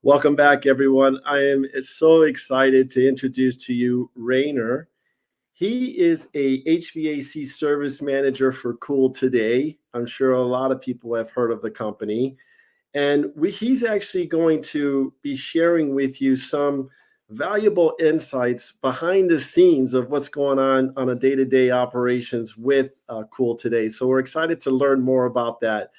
Welcome back, everyone. I am so excited to introduce to you Rayner. He is a HVAC Service Manager for Cool Today. I'm sure a lot of people have heard of the company. And he's actually going to be sharing with you some valuable insights behind the scenes of what's going on a day-to-day operations with Cool Today. So we're excited to learn more about that.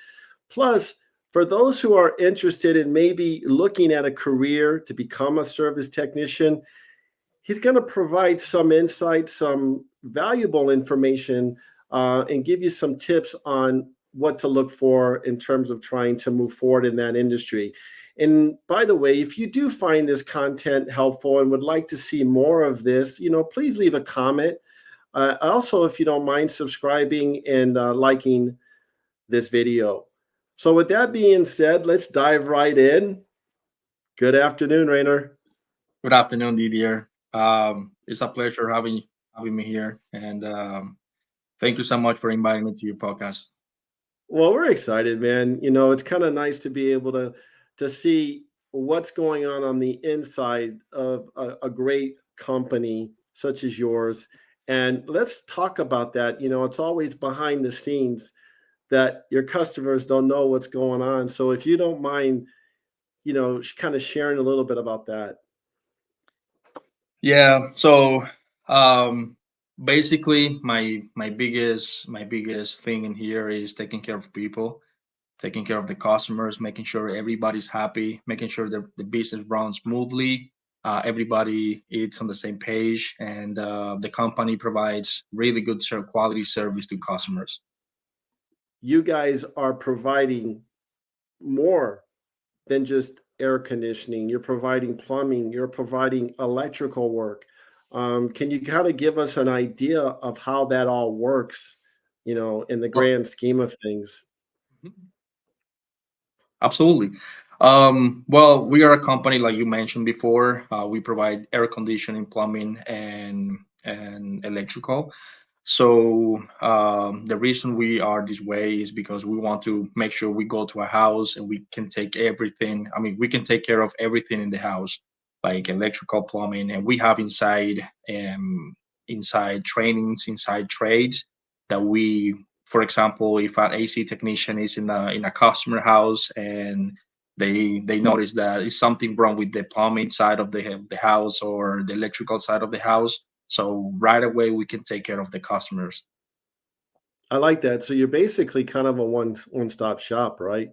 Plus, for those who are interested in maybe looking at a career to become a service technician, he's going to provide some insight, some valuable information, and give you some tips on what to look for in terms of trying to move forward in that industry. And by the way, if you do find this content helpful and would like to see more of this, please leave a comment. Also, if you don't mind subscribing and liking this video. So with that being said, let's dive right in. Good afternoon, Rayner. Good afternoon, Didier. It's a pleasure having me here, and thank you so much for inviting me to your podcast. Well, we're excited, man. It's kind of nice to be able to see what's going on the inside of a great company such as yours. And let's talk about that. It's always behind the scenes that your customers don't know what's going on. So if you don't mind, kind of sharing a little bit about that. Yeah. So um, basically, my biggest thing in here is taking care of people, taking care of the customers, making sure everybody's happy, making sure that the business runs smoothly. Everybody is on the same page, and the company provides really good quality service to customers. You guys are providing more than just air conditioning. You're providing plumbing, you're providing electrical work. Can you kind of give us an idea of how that all works, in the Well, grand scheme of things? absolutely. Well, we are a company like you mentioned before. We provide air conditioning, plumbing, and electrical. So the reason we are this way is because we want to make sure we go to a house and we can take everything. I mean, we can take care of everything in the house, like electrical, plumbing, and we have inside trainings, inside trades that we, for example, if an AC technician is in a customer house and they notice that it's something wrong with the plumbing side of the house or the electrical side of the house, so right away we can take care of the customers. I like that. So you're basically kind of a one-stop shop, right?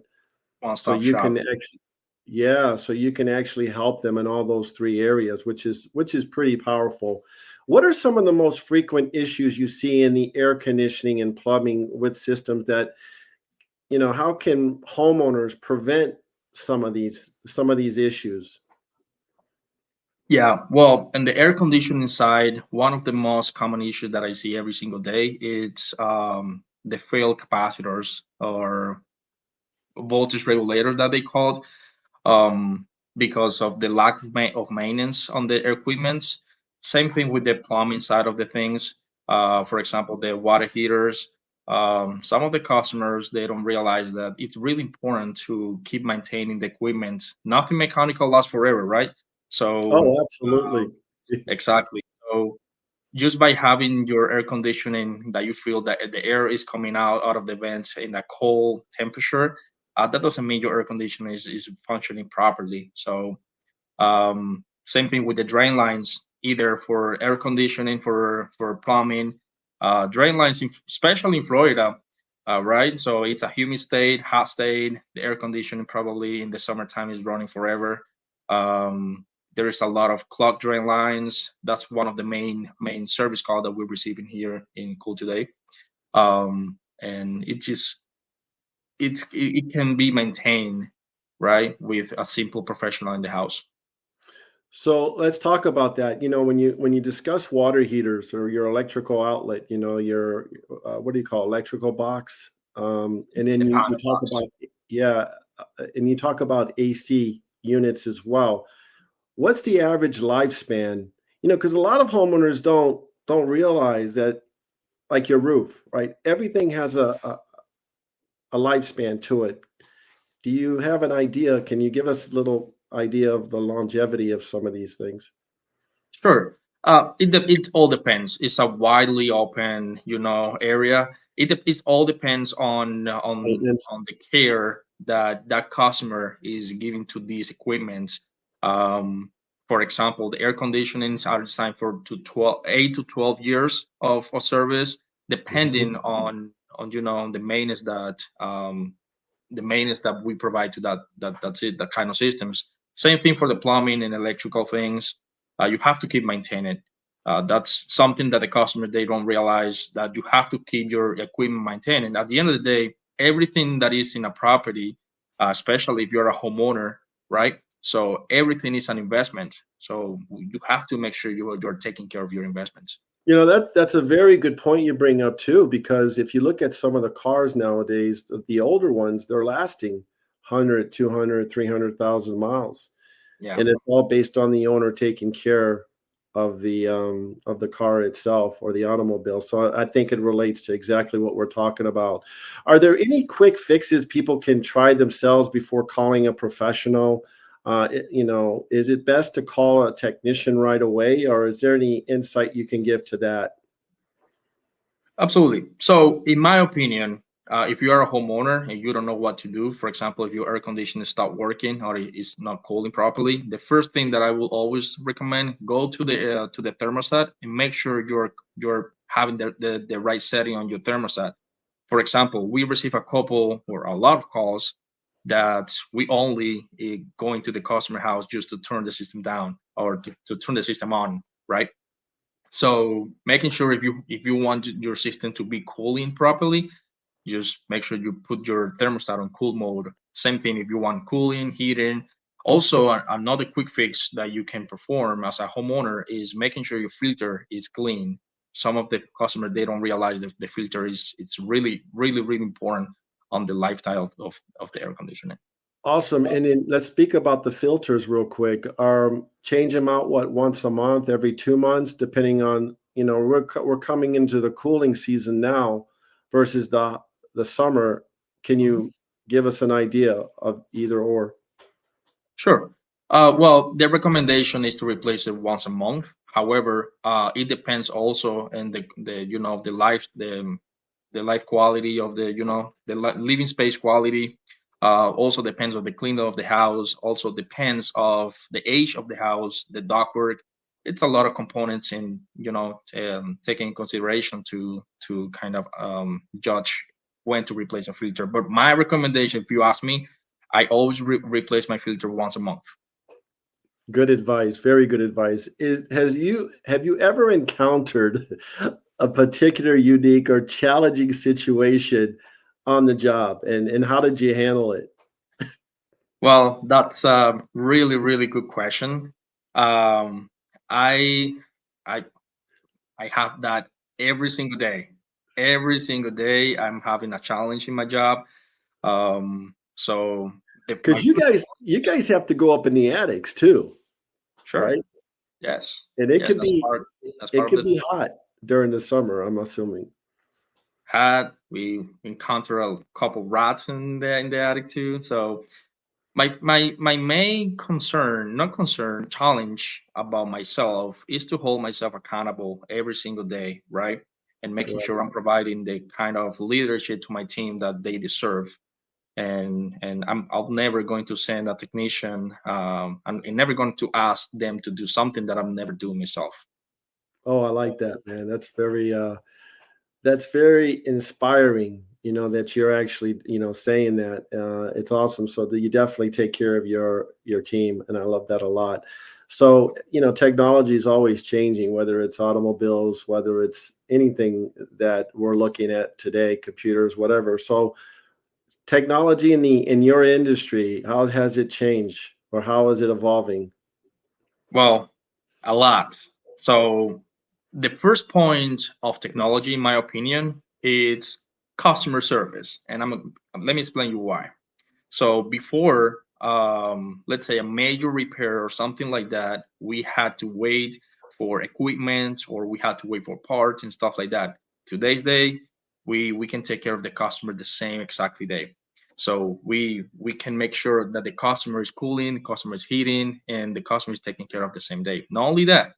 One So stop you can shop. actually, yeah, so you can actually help them in all those three areas, which is pretty powerful. What are some of the most frequent issues you see in the air conditioning and plumbing with systems that, how can homeowners prevent some of these issues? Yeah, well, in the air conditioning side, one of the most common issues that I see every single day is the failed capacitors or voltage regulator that they call, um, because of the lack of maintenance on the equipments. Same thing with the plumbing side of the things. For example, the water heaters. Some of the customers they don't realize that it's really important to keep maintaining the equipment. Nothing mechanical lasts forever, right? So Oh, absolutely. exactly. So just by having your air conditioning that you feel that the air is coming out of the vents in a cold temperature, that doesn't mean your air conditioner is functioning properly. So same thing with the drain lines, either for air conditioning, for plumbing, drain lines, especially in Florida, right? So it's a humid state, hot state. The air conditioning probably in the summertime is running forever. There is a lot of clogged drain lines. That's one of the main service call that we're receiving here in Cool today. And it can be maintained, right, with a simple professional in the house. So let's talk about that. When you discuss water heaters or your electrical outlet, your what do you call electrical box, and then The you panel talk box. about, yeah, and you talk about AC units as well. What's the average lifespan? Because a lot of homeowners don't realize that, like your roof, right? Everything has a lifespan to it. Do you have an idea? Can you give us a little idea of the longevity of some of these things? Sure. It all depends. It's a widely open, area. It all depends Maintenance. on the care that that customer is giving to these equipments. Um, for example, the air conditionings are designed for 8 to 12 years of service, Mhm. depending on the maintenance that we provide to that kind of systems. Same thing for the plumbing and electrical things. You have to keep maintaining. That's something that the customer they don't realize that you have to keep your equipment maintained. And at the end of the day, everything that is in a property, especially if you're a homeowner, right? So everything is an investment. So you have to make sure you're taking care of your investments. That's a very good point you bring up too, because if you look at some of the cars nowadays, the older ones, they're lasting 100, 200, 300,000 miles. Yeah. And it's all based on the owner taking care of the car itself or the automobile. So I think it relates to exactly what we're talking about. Are there any quick fixes people can try themselves before calling a professional? Is it best to call a technician right away, or is there any insight you can give to that? Absolutely. So, in my opinion, if you are a homeowner and you don't know what to do, for example, if your air conditioner stopped working or it is not cooling properly, the first thing that I will always recommend go to the thermostat and make sure you're having the right setting on your thermostat. For example, we receive a couple or a lot of calls that we only go into the customer house just to turn the system down or to turn the system on, right? So making sure if you want your system to be cooling properly, just make sure you put your thermostat on cool mode. Same thing if you want cooling, heating. Also, another quick fix that you can perform as a homeowner is making sure your filter is clean. Some of the customers they don't realize that the filter is it's really really really important on the lifestyle of the air conditioning. Awesome. And then let's speak about the filters real quick. Change them out what once a month, every 2 months, depending on we're coming into the cooling season now versus the summer. Can Mhm. you give us an idea of either or? Sure. Well, the recommendation is to replace it once a month. However, it depends also on the life quality of living space quality. Also depends on the cleaning of the house. Also depends of the age of the house, the ductwork. It's a lot of components in taking in consideration to kind of judge when to replace a filter. But my recommendation, if you ask me, I always replace my filter once a month. Good advice. Very good advice. Have you ever encountered a particular unique or challenging situation on the job, and how did you handle it? Well, that's a really, really good question. Um, I, I, I have that every single day. Every single day, I'm having a challenge in my job. So my Because you guys have to go up in the attics too, sure, right? yes, And it yes, could be that's it part of could the be hot during the summer, I'm assuming. had. We encounter a couple rats in the attic too. So my main concern, not concern, challenge about myself is to hold myself accountable every single day, right? And making Right. sure I'm providing the kind of leadership to my team that they deserve. And I'm never going to send a technician. I'm never going to ask them to do something that I'm never doing myself. Oh, I like that, man. That's very inspiring, that you're actually, saying that. It's awesome. So that you definitely take care of your team, and I love that a lot. So, technology is always changing, whether it's automobiles, whether it's anything that we're looking at today, computers, whatever. So, technology in your industry, how has it changed, or how is it evolving? Well, a lot. So the first point of technology, in my opinion, is customer service, and let me explain you why. So before, let's say a major repair or something like that, we had to wait for equipment or we had to wait for parts and stuff like that. Today's day, we can take care of the customer the same exactly day. So we can make sure that the customer is cooling, the customer is heating, and the customer is taken care of the same day. Not only that,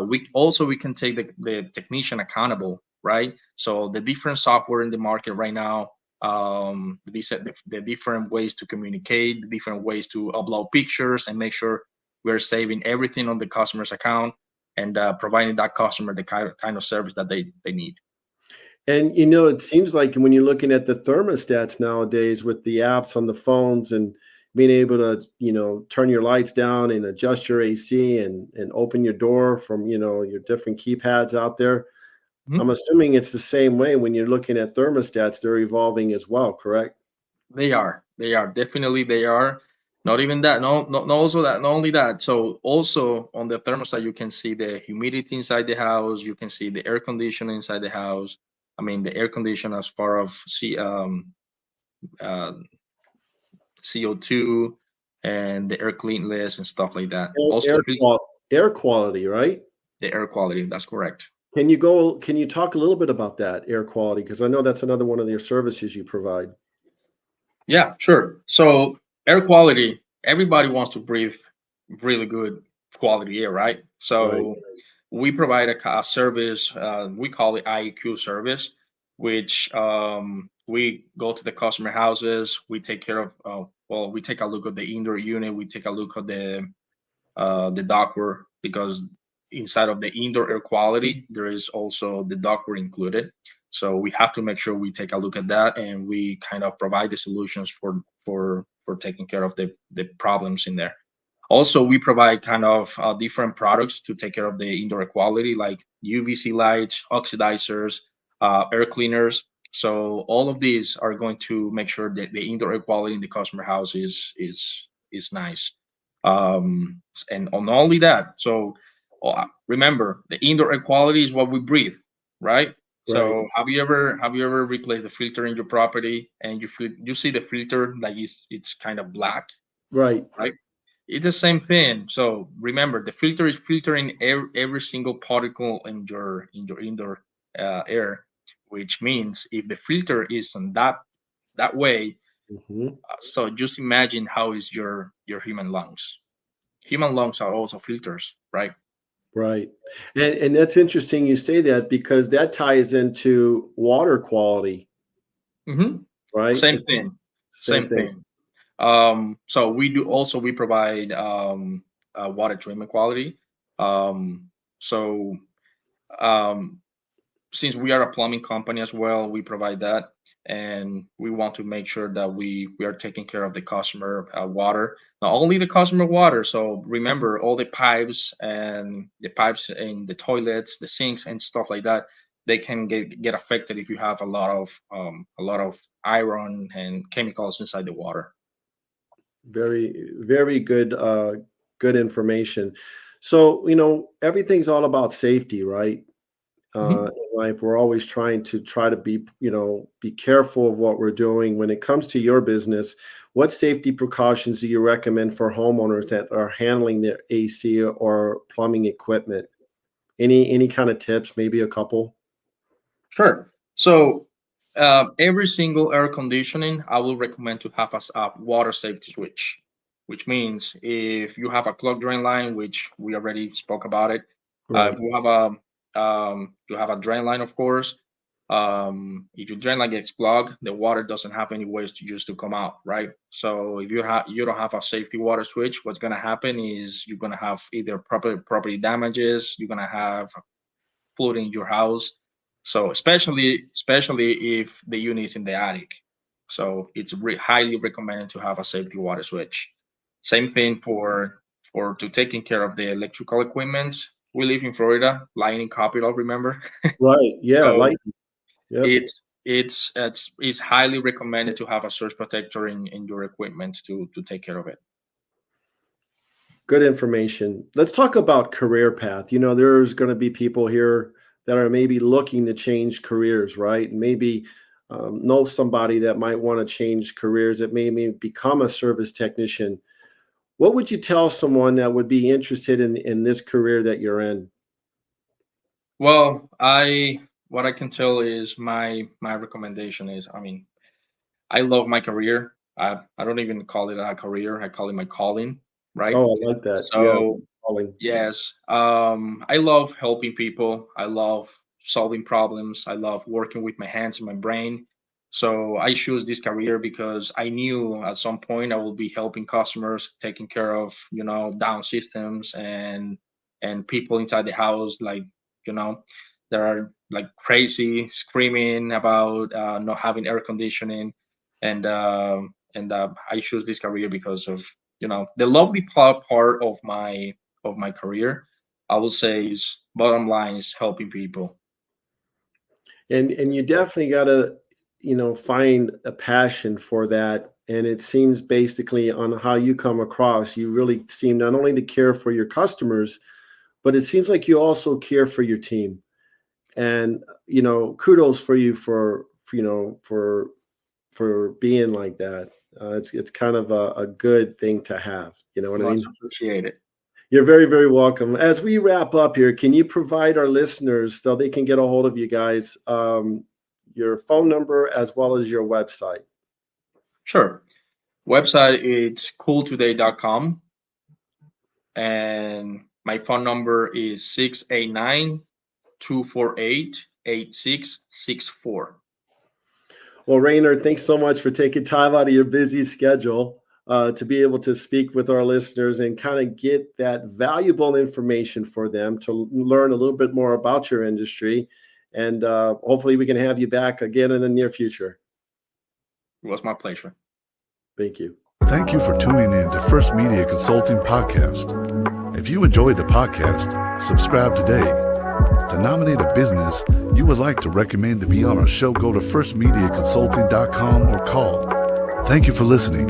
we can take the technician accountable, right? So the different software in the market right now, the different ways to communicate, the different ways to upload pictures and make sure we're saving everything on the customer's account and providing that customer the kind of service that they need. And it seems like when you're looking at the thermostats nowadays with the apps on the phones and being able to, turn your lights down and adjust your AC and open your door from, your different keypads out there. I'm Mhm. assuming it's the same way when you're looking at thermostats, they're evolving as well, correct? They are definitely they are. Not even that. No, no, also that. Not only that. So also on the thermostat, you can see the humidity inside the house. You can see the air conditioner inside the house. I mean, the air conditioner as far of uh, CO2 and the air cleanliness and stuff like that. Air, Also air, the qual- air quality, right? the air quality. That's correct. Can you talk a little bit about that air quality? Because I know that's another one of your services you provide. Yeah, sure. So air quality. Everybody wants to breathe really good quality air, right? Right. So we provide a service. We call it IEQ service, which we go to the customer houses. We take care of. Well, we take a look at the indoor unit. We take a look at the ductwork because inside of the indoor air quality, there is also the ductwork included. So we have to make sure we take a look at that and we kind of provide the solutions for taking care of the problems in there. Also, we provide kind of different products to take care of the indoor air quality, like UVC lights, oxidizers, air cleaners. So all of these are going to make sure that the indoor air quality in the customer house is nice. And not only that, so remember the indoor air quality is what we breathe, right? Right. So have you ever replaced the filter in your property and you see the filter like it's kind of black, Right. right? It's the same thing. So remember, the filter is filtering every single particle in your indoor air, which means if the filter is in that way, Hmm. so just imagine how is your human lungs. Human lungs are also filters, right? Right. And that's interesting you say that because that ties into water quality, hmm right? Same It's the thing. same Same thing. thing. So we provide water treatment quality. Um, so um, since we are a plumbing company as well, we provide that, and we want to make sure that we are taking care of the customer water, not only the customer water. So remember, all the pipes and the pipes in the toilets, the sinks, and stuff like that. They can get affected if you have a lot of iron and chemicals inside the water. Very, very good information. So, everything's all about safety, right? Mhm. In life, we're always try to be, be careful of what we're doing. When it comes to your business, what safety precautions do you recommend for homeowners that are handling their AC or plumbing equipment? Any kind of tips, maybe a couple? Sure. So every single air conditioning, I will recommend to have a water safety switch, which means if you have a clogged drain line, which we already spoke about it, if Right. you have a drain line, of course. If your drain line gets clogged, the water doesn't have any ways to use to come out, right? So if you don't have a safety water switch, what's gonna happen is you're gonna have either property damages, you're gonna have flood in your house. So especially if the unit is in the attic. So it's highly recommended to have a safety water switch. Same thing for to taking care of the electrical equipment. We live in Florida, lightning capital, remember? Right. Yeah. So Like. Yep. it's highly recommended to have a surge protector in your equipment to take care of it. Good information. Let's talk about career path. There's going to be people here that are maybe looking to change careers, right? And maybe know somebody that might want to change careers that maybe become a service technician. What would you tell someone that would be interested in this career that you're in? Well, what I can tell is my recommendation is, I mean, I love my career. I don't even call it a career. I call it my calling, right? Oh, I like that. Yes, So calling. yes, I love helping people. I love solving problems. I love working with my hands and my brain. So I choose this career because I knew at some point I will be helping customers, taking care of down systems and people inside the house, like you know, that are like crazy, screaming about not having air conditioning, and I choose this career because of the lovely part of my career, I will say, is bottom line is helping people. And you definitely got to find a passion for that, and it seems basically on how you come across, you really seem not only to care for your customers, but it seems like you also care for your team. And kudos for you for being like that. It's kind of a good thing to have, you know what I Much mean? appreciated. You're very, very welcome. As we wrap up here, can you provide our listeners, so they can get a hold of you guys, your phone number as well as your website? Sure. Website it's cooltoday.com, and my phone number is 689-248-8664. Well, Rayner, thanks so much for taking time out of your busy schedule to be able to speak with our listeners and kind of get that valuable information for them to learn a little bit more about your industry. And hopefully we can have you back again in the near future. It was my pleasure. Thank you. Thank you for tuning in to First Media Consulting Podcast. If you enjoyed the podcast, subscribe today. To nominate a business you would like to recommend to be on our show, go to firstmediaconsulting.com or call. Thank you for listening.